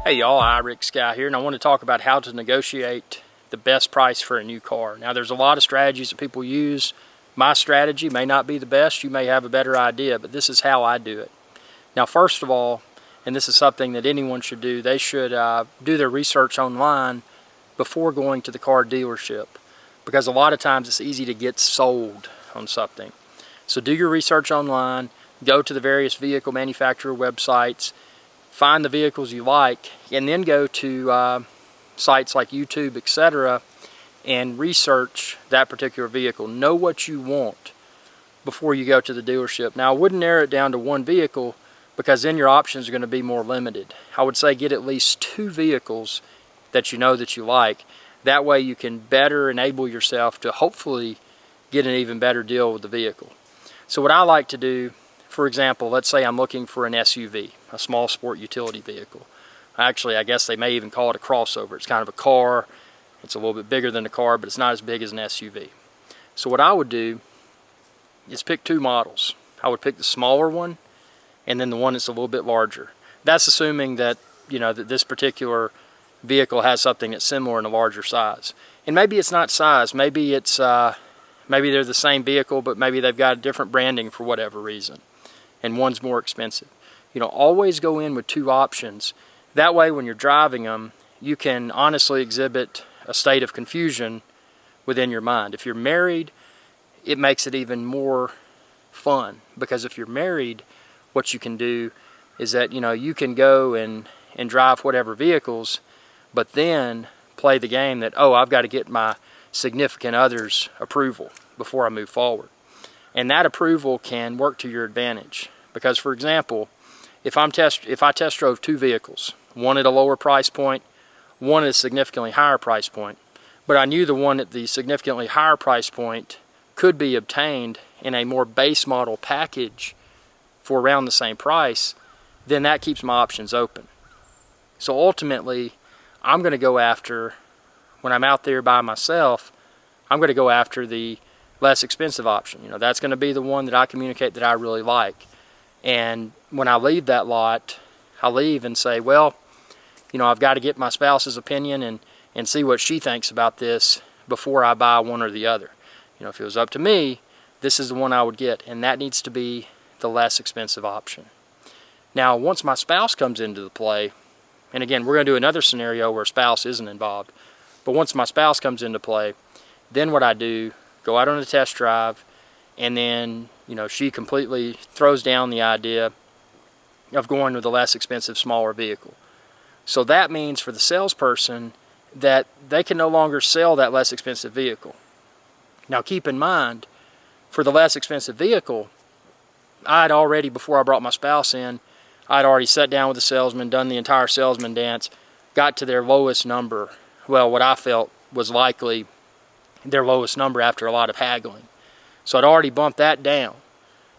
Hey y'all, iRick Sky here, and I want to talk about how to negotiate the best price for a new car. Now there's a lot of strategies that people use. My strategy may not be the best, you may have a better idea, but this is how I do it. Now first of all, and this is something that anyone should do, they should do their research online before going to the car dealership, because a lot of times it's easy to get sold on something. So do your research online, go to the various vehicle manufacturer websites, find the vehicles you like, and then go to sites like YouTube, etc., and research that particular vehicle. Know what you want before you go to the dealership. Now I wouldn't narrow it down to one vehicle, because then your options are going to be more limited. I would say get at least 2 vehicles that you know that you like. That way you can better enable yourself to hopefully get an even better deal with the vehicle. So what I like to do, for example, let's say I'm looking for an SUV, a small sport utility vehicle. Actually, I guess they may even call it a crossover. It's kind of a car. It's a little bit bigger than a car, but it's not as big as an SUV. So what I would do is pick 2 models. I would pick the smaller one and then the one that's a little bit larger. That's assuming that, you know, that this particular vehicle has something that's similar in a larger size. And maybe it's not size. Maybe it's maybe they're the same vehicle, but maybe they've got a different branding for whatever reason, and one's more expensive. You know, always go in with 2 options. That way when you're driving them, you can honestly exhibit a state of confusion within your mind. If you're married, it makes it even more fun, because if you're married, what you can do is that, you know, you can go and drive whatever vehicles, but then play the game that, oh, I've got to get my significant other's approval before I move forward. And that approval can work to your advantage, because, for example, if I test drove 2 vehicles, one at a lower price point, one at a significantly higher price point, but I knew the one at the significantly higher price point could be obtained in a more base model package for around the same price, then that keeps my options open. So ultimately, I'm going to go after, when I'm out there by myself, I'm going to go after the less expensive option. You know, that's going to be the one that I communicate that I really like. And when I leave that lot, I leave and say, well, you know, I've got to get my spouse's opinion and see what she thinks about this before I buy one or the other. You know, if it was up to me, this is the one I would get, and that needs to be the less expensive option. Now, once my spouse comes into the play, and again, we're going to do another scenario where a spouse isn't involved, but once my spouse comes into play, then what I do, go out on a test drive, and then, you know, she completely throws down the idea of going with a less expensive, smaller vehicle. So that means for the salesperson that they can no longer sell that less expensive vehicle. Now keep in mind, for the less expensive vehicle, I'd already, before I brought my spouse in, I'd already sat down with the salesman, done the entire salesman dance, got to their lowest number. Well, what I felt was likely their lowest number after a lot of haggling. So I'd already bumped that down,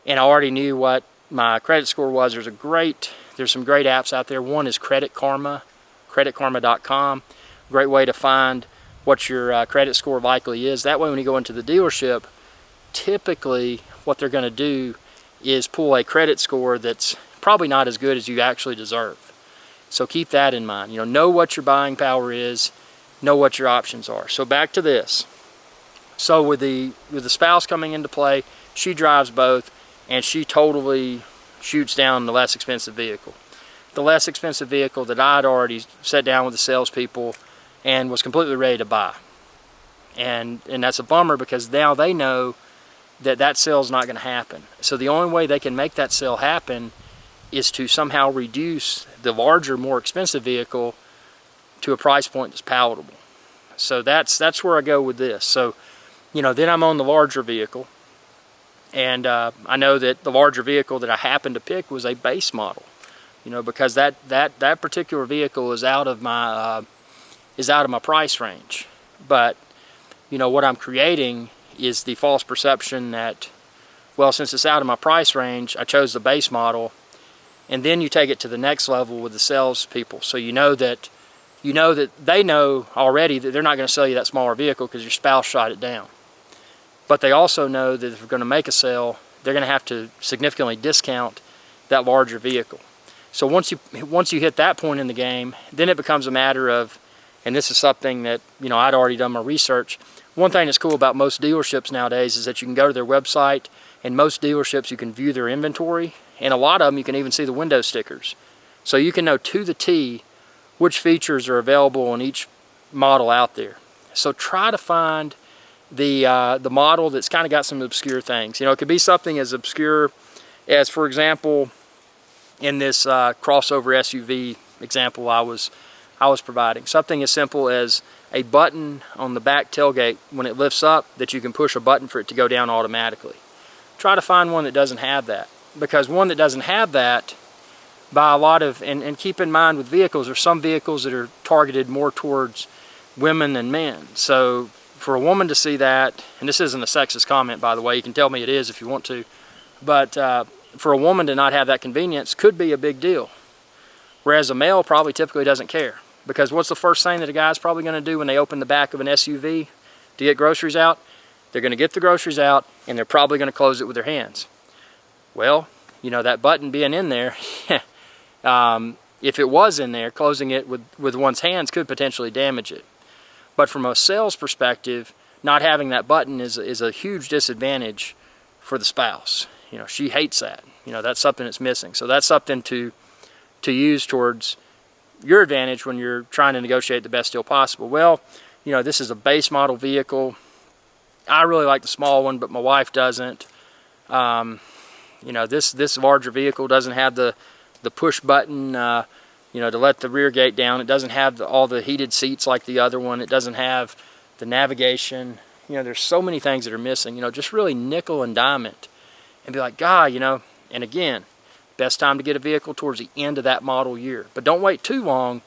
and I already knew what my credit score was. There's some great apps out there. One is Credit Karma, creditkarma.com. Great way to find what your credit score likely is. That way when you go into the dealership, typically what they're going to do is pull a credit score that's probably not as good as you actually deserve. So keep that in mind. You know what your buying power is, know what your options are. So back to this. So with the spouse coming into play, she drives both, and she totally shoots down the less expensive vehicle. The less expensive vehicle that I'd already sat down with the salespeople and was completely ready to buy. And that's a bummer, because now they know that sale's not going to happen. So the only way they can make that sale happen is to somehow reduce the larger, more expensive vehicle to a price point that's palatable. So that's where I go with this. So, you know, then I'm on the larger vehicle, and I know that the larger vehicle that I happened to pick was a base model. You know, because that particular vehicle is out of my price range. But you know, what I'm creating is the false perception that, well, since it's out of my price range, I chose the base model. And then you take it to the next level with the salespeople. So you know that they know already that they're not going to sell you that smaller vehicle because your spouse shot it down. But they also know that if we're going to make a sale, they're going to have to significantly discount that larger vehicle. So once you hit that point in the game, then it becomes a matter of, and this is something that, you know, I'd already done my research. One thing that's cool about most dealerships nowadays is that you can go to their website, and most dealerships you can view their inventory, and a lot of them you can even see the window stickers. So you can know to the T which features are available on each model out there. So try to find the model that's kind of got some obscure things. You know, it could be something as obscure as, for example, in this crossover SUV example I was providing, something as simple as a button on the back tailgate when it lifts up that you can push a button for it to go down automatically. Try to find one that doesn't have that, because one that doesn't have that, by a lot of, and keep in mind with vehicles, there's some vehicles that are targeted more towards women than men. So for a woman to see that, and this isn't a sexist comment, by the way, you can tell me it is if you want to, but for a woman to not have that convenience could be a big deal. Whereas a male probably typically doesn't care. Because what's the first thing that a guy's probably going to do when they open the back of an SUV to get groceries out? They're going to get the groceries out, and they're probably going to close it with their hands. Well, you know, that button being in there, if it was in there, closing it with one's hands could potentially damage it. But from a sales perspective, not having that button is a huge disadvantage for the spouse. You know, she hates that. You know, that's something that's missing. So that's something to use towards your advantage when you're trying to negotiate the best deal possible. Well, you know, this is a base model vehicle. I really like the small one, but my wife doesn't. You know, this larger vehicle doesn't have the push button, you know, to let the rear gate down. It doesn't have all the heated seats like the other one. It doesn't have the navigation. You know, there's so many things that are missing. You know, just really nickel and dime it and be like, God, you know, and again, best time to get a vehicle towards the end of that model year. But don't wait too long,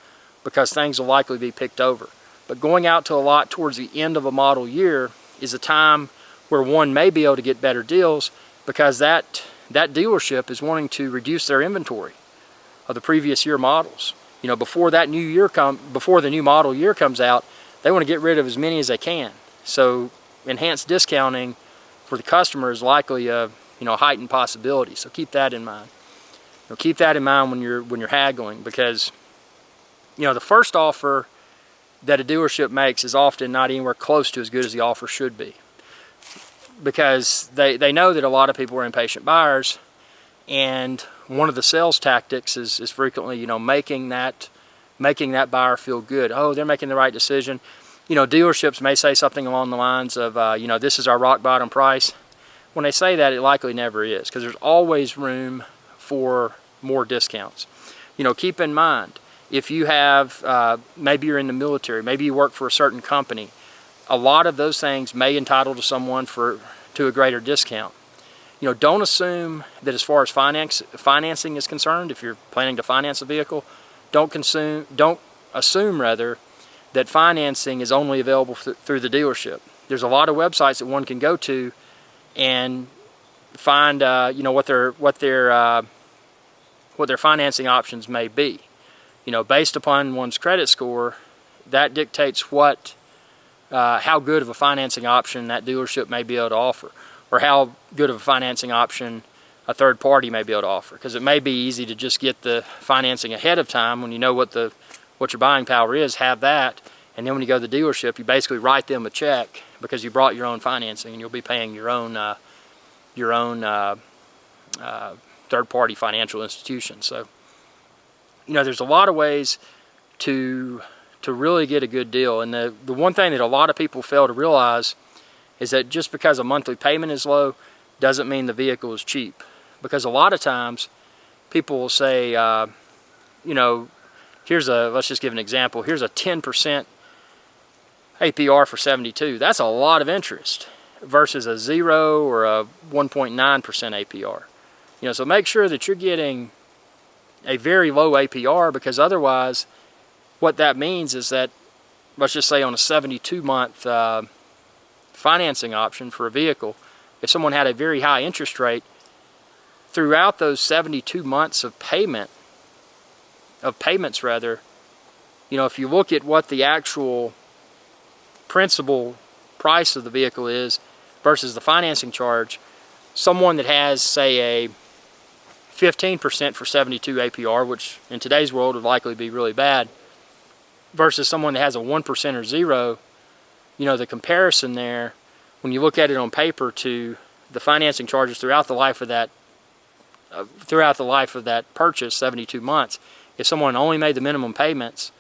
because things will likely be picked over. But going out to a lot towards the end of a model year is a time where one may be able to get better deals, because that dealership is wanting to reduce their inventory of the previous year models. You know, before the new model year comes out, they want to get rid of as many as they can. So enhanced discounting for the customer is likely a heightened possibility. So keep that in mind. You know, keep that in mind when you're haggling, because you know the first offer that a dealership makes is often not anywhere close to as good as the offer should be, because they know that a lot of people are impatient buyers, and one of the sales tactics is frequently, you know, making that buyer feel good. Oh, they're making the right decision. You know, dealerships may say something along the lines of, you know, this is our rock bottom price. When they say that, it likely never is, because there's always room for more discounts. You know, keep in mind, if you have, maybe you're in the military, maybe you work for a certain company, a lot of those things may entitle to someone to a greater discount. You know, don't assume that as far as financing is concerned, if you're planning to finance a vehicle, don't assume rather that financing is only available through the dealership. There's a lot of websites that one can go to and find you know, what their financing options may be. You know, based upon one's credit score, that dictates how good of a financing option that dealership may be able to offer, or how good of a financing option a third party may be able to offer. Because it may be easy to just get the financing ahead of time when you know what your buying power is, have that, and then when you go to the dealership, you basically write them a check because you brought your own financing, and you'll be paying your own third-party financial institution. So, you know, there's a lot of ways to really get a good deal. And the one thing that a lot of people fail to realize is that just because a monthly payment is low doesn't mean the vehicle is cheap. Because a lot of times people will say, you know, let's just give an example. Here's a 10% APR for 72. That's a lot of interest versus a 0 or a 1.9% APR. You know, so make sure that you're getting a very low APR, because otherwise what that means is that, let's just say on a 72-month financing option for a vehicle, if someone had a very high interest rate, throughout those 72 months of payments, you know, if you look at what the actual principal price of the vehicle is versus the financing charge, someone that has, say, a 15% for 72 APR, which in today's world would likely be really bad, versus someone that has a 1% or 0, the comparison there, when you look at it on paper to the financing charges throughout the life of that purchase, 72 months, if someone only made the minimum payments,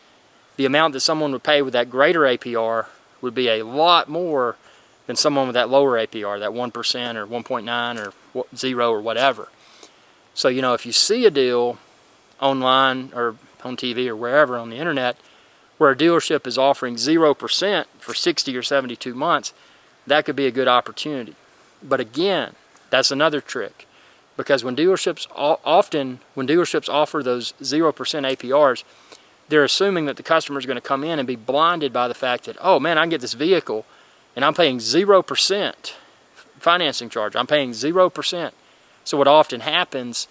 the amount that someone would pay with that greater APR would be a lot more than someone with that lower APR, that 1% or 1.9 or 0 or whatever. So, if you see a deal online or on TV or wherever on the internet where a dealership is offering 0% for 60 or 72 months, that could be a good opportunity. But again, that's another trick, because when dealerships offer those 0% APRs, they're assuming that the customer is going to come in and be blinded by the fact that, oh man, I can get this vehicle and I'm paying 0% financing charge. I'm paying 0%. So what often happens,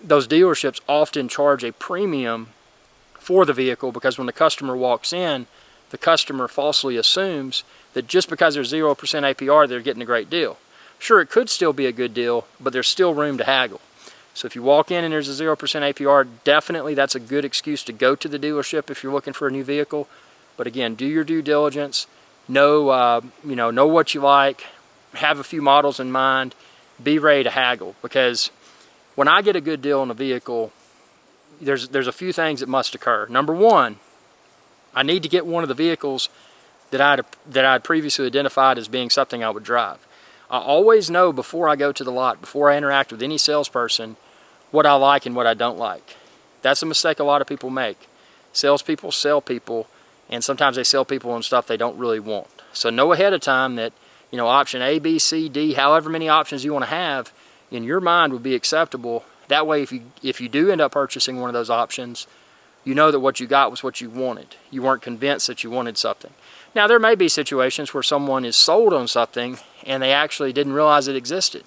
those dealerships often charge a premium for the vehicle, because when the customer walks in, the customer falsely assumes that just because there's 0% APR, they're getting a great deal. Sure, it could still be a good deal, but there's still room to haggle. So if you walk in and there's a 0% APR, definitely that's a good excuse to go to the dealership if you're looking for a new vehicle. But again, do your due diligence. Know what you like. Have a few models in mind. Be ready to haggle, because when I get a good deal on a vehicle, there's a few things that must occur. Number one, I need to get one of the vehicles that I'd previously identified as being something I would drive. I always know before I go to the lot, before I interact with any salesperson, what I like and what I don't like. That's a mistake a lot of people make. Salespeople sell people, and sometimes they sell people on stuff they don't really want. So know ahead of time that, option A, B, C, D, however many options you want to have, in your mind would be acceptable. That way, if you do end up purchasing one of those options, you know that what you got was what you wanted. You weren't convinced that you wanted something. Now, there may be situations where someone is sold on something and they actually didn't realize it existed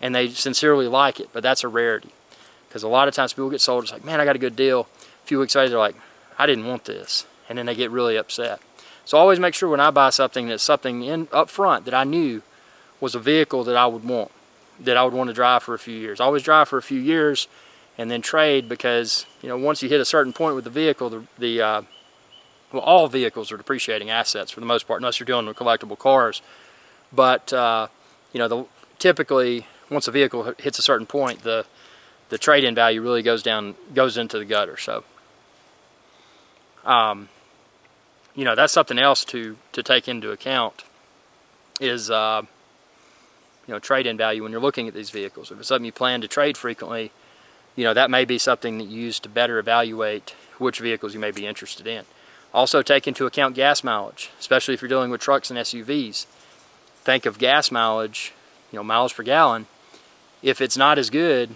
and they sincerely like it, but that's a rarity. Because a lot of times people get sold, it's like, man, I got a good deal. A few weeks later, they're like, I didn't want this. And then they get really upset. So always make sure when I buy something that's something up front that I knew was a vehicle that I would want to drive for a few years. Always drive for a few years and then trade, because once you hit a certain point with the vehicle, all vehicles are depreciating assets for the most part, unless you're dealing with collectible cars. But typically once a vehicle hits a certain point, the trade-in value really goes into the gutter. So that's something else to take into account is trade-in value when you're looking at these vehicles. If it's something you plan to trade frequently, that may be something that you use to better evaluate which vehicles you may be interested in. Also take into account gas mileage, especially if you're dealing with trucks and SUVs. Think of gas mileage, miles per gallon. If it's not as good,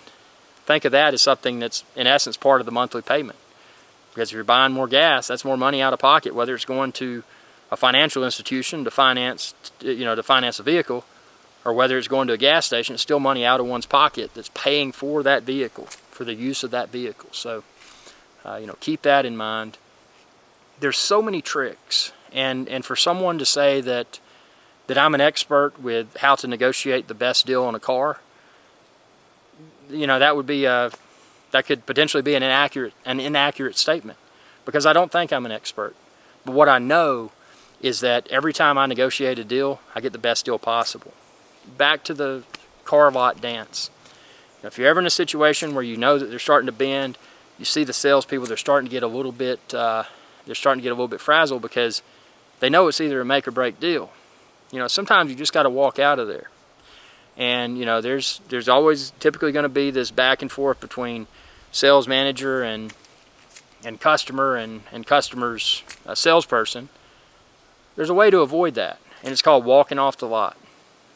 think of that as something that's in essence part of the monthly payment. Because if you're buying more gas, that's more money out of pocket, whether it's going to a financial institution to finance a vehicle, or whether it's going to a gas station. It's still money out of one's pocket that's paying for that vehicle, for the use of that vehicle. So, keep that in mind. There's so many tricks, and for someone to say that I'm an expert with how to negotiate the best deal on a car, that could potentially be an inaccurate statement, because I don't think I'm an expert. But what I know is that every time I negotiate a deal, I get the best deal possible. Back to the car lot dance. If you're ever in a situation where you know that they're starting to bend, you see the salespeople, they're starting to get a little bit frazzled, because they know it's either a make or break deal. Sometimes you just got to walk out of there. And there's always typically going to be this back and forth between sales manager and customer and customer's salesperson. There's a way to avoid that, and it's called walking off the lot.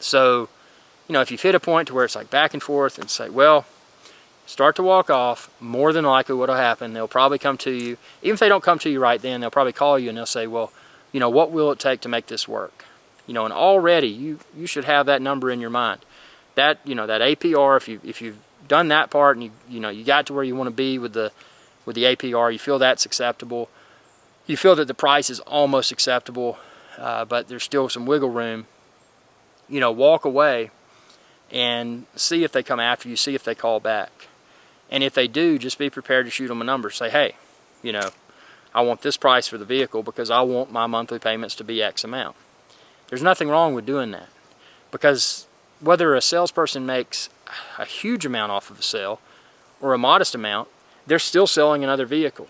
So, if you've hit a point to where it's like back and forth, and say, well, start to walk off, more than likely what will happen, they'll probably come to you. Even if they don't come to you right then, they'll probably call you and they'll say, well, what will it take to make this work? And already you should have that number in your mind. That that APR, if you've done that part and you got to where you want to be with the APR, you feel that's acceptable. You feel that the price is almost acceptable, but there's still some wiggle room. Walk away and see if they come after you, see if they call back. And if they do, just be prepared to shoot them a number. Say, hey, you know, I want this price for the vehicle because I want my monthly payments to be X amount. There's nothing wrong with doing that, because whether a salesperson makes a huge amount off of a sale or a modest amount, they're still selling another vehicle.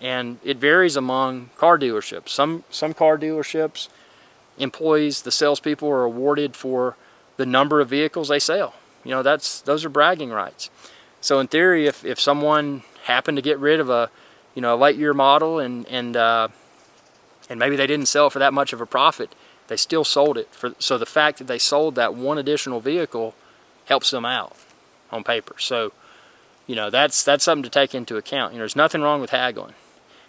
And it varies among car dealerships. Some car dealerships, employees, the salespeople are awarded for the number of vehicles they sell. You know, those are bragging rights. So in theory, if someone happened to get rid of a late year model and maybe they didn't sell it for that much of a profit, they still sold it. So the fact that they sold that one additional vehicle helps them out on paper. So, you know, that's something to take into account. You know, there's nothing wrong with haggling.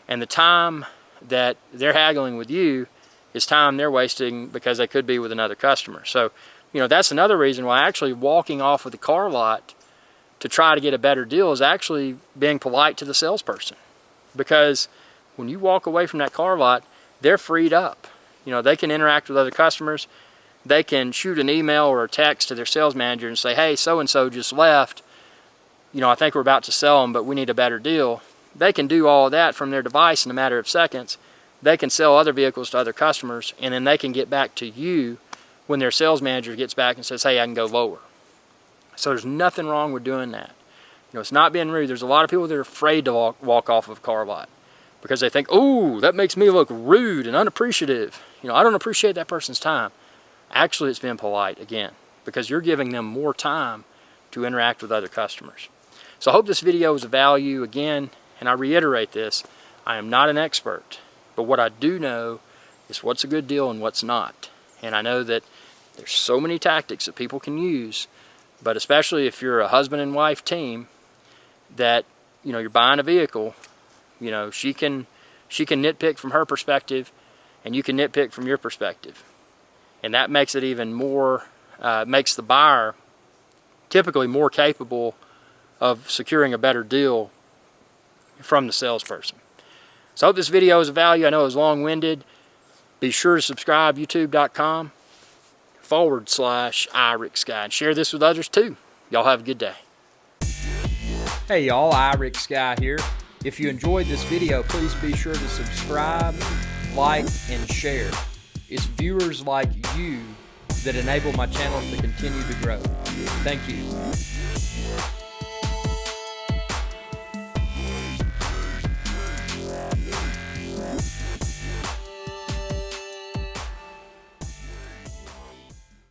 And the time that they're haggling with you is time they're wasting because they could be with another customer. So, you know, that's another reason why actually walking off of the car lot to try to get a better deal is actually being polite to the salesperson. Because when you walk away from that car lot, they're freed up. You know, they can interact with other customers. They can shoot an email or a text to their sales manager and say, hey, so-and-so just left. You know, I think we're about to sell them, but we need a better deal. They can do all of that from their device in a matter of seconds. They can sell other vehicles to other customers, and then they can get back to you when their sales manager gets back and says, hey, I can go lower. So there's nothing wrong with doing that. You know, it's not being rude. There's a lot of people that are afraid to walk off of a car lot because they think, oh, that makes me look rude and unappreciative. You know, I don't appreciate that person's time. Actually, it's being polite, again, because you're giving them more time to interact with other customers. So I hope this video was of value. Again, and I reiterate this, I am not an expert, but what I do know is what's a good deal and what's not. And I know that there's so many tactics that people can use, but especially if you're a husband and wife team that, you know, you're buying a vehicle, you know, she can nitpick from her perspective and you can nitpick from your perspective. And that makes it even more, makes the buyer typically more capable of securing a better deal from the salesperson. So I hope this video is of value. I know it was long-winded. Be sure to subscribe, youtube.com/iRicksGuy, and share this with others too. Y'all have a good day. Hey y'all, iRicksGuy here. If you enjoyed this video, please be sure to subscribe, like, and share. It's viewers like you that enable my channel to continue to grow. Thank you.